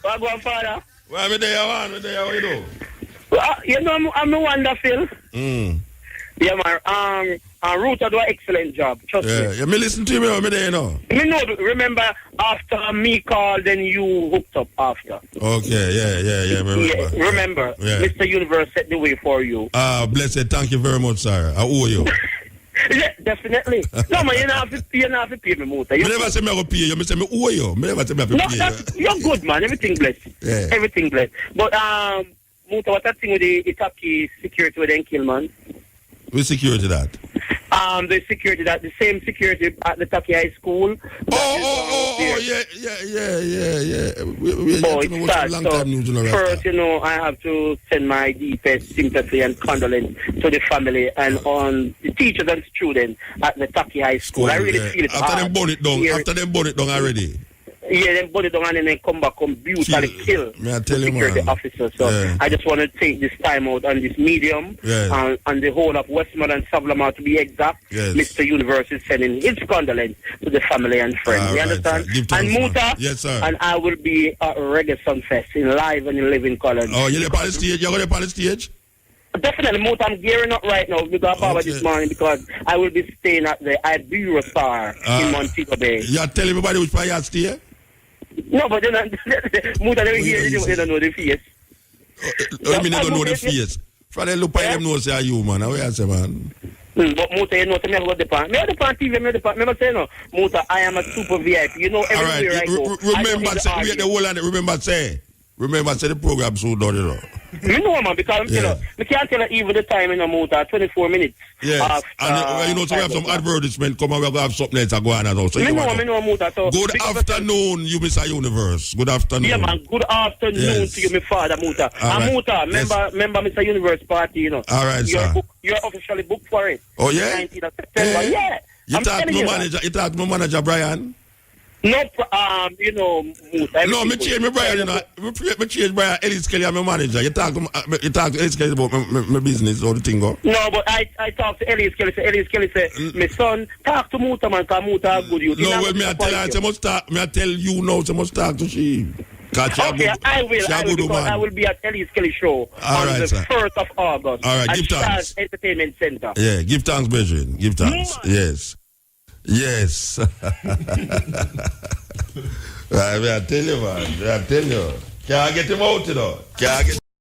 What go on, father? Why me there, man? Me there, what you do? You know, I'm a wonderful. Yeah, man. Ruta do an excellent job. Trust me. Yeah, me listen to you, me there, you know. Me know, remember, after me called, then you hooked up after. Okay, yeah, remember. Yeah. Mr. Universe set the way for you. Blessed, thank you very much, sir. I owe you. Yeah, definitely. No, man, you don't have to pay me, Muta. Me never say me go pay you. Me say me owe you. Me never say me have to pay you. You're good, man. Everything blessed. Yeah. Everything blessed. But, Muta, what's that thing with the Itaki security with them kill, man? With security that? The security, the same security at the Taki High School. Yeah. It's sad. So, first, I have to send my deepest sympathy and condolence to the family and on the teachers and students at the Taki High School. I really feel it after them burn it down already. Yeah, then burn it down and then come back and brutally kill the security officer. So I just want to take this time out on this medium and the whole of Westmoreland, Savlamar to be exact. Mr. Universe is sending his condolence to the family and friends. You understand? And Muta, yes, sir. And I will be at Reggae Sunfest in live and in living color. Oh, you're on the stage? You're going to on the stage? Definitely, Muta. I'm gearing up right now this morning because I will be staying at the Ibero Star in Montego Bay. You're telling everybody which part you stay? No, but Muta, they don't know the face. I mean, they don't know the face. For they look by them know say you, man. How you say, man? But Muta, you know, me have got the pan. Me have the pan TV, me have the pan. Remember say no, Muta, I am a super VIP. You know, everywhere I go. Remember say, the whole and remember say the program so done, you know. You know, man, because we can't tell even the time in a Muta, 24 minutes. Yes. And so we have some advertisement come and we have something else go on and all. So me know, Muta. So good afternoon, you Mr. Universe. Good afternoon. Yeah, man. Good afternoon to you, my father, Muta. And Muta, remember Mr. Universe party, you know. All right, sir. You're officially booked for it. Oh, yeah? 19th of September. Yeah. You talk to my manager, Brian? No, Muta. No, me change my Brian, you know. Me change Brian, Ellis Kelly, I'm my manager. You talk to Ellis Kelly about my business, all the thing go. No, but I talk to Ellis Kelly. Ellis Kelly say, my son, talk to Muta, man, because Muta good you. No, well, me I tell you now, so must talk to she. Okay, I will because I will be at Ellis Kelly show on the 1st of August. All right, give thanks. At Entertainment Center. Yeah, give thanks, brethren. Give thanks. Yes. I tell you, man. I tell you. Can't get him out, you know. Can't get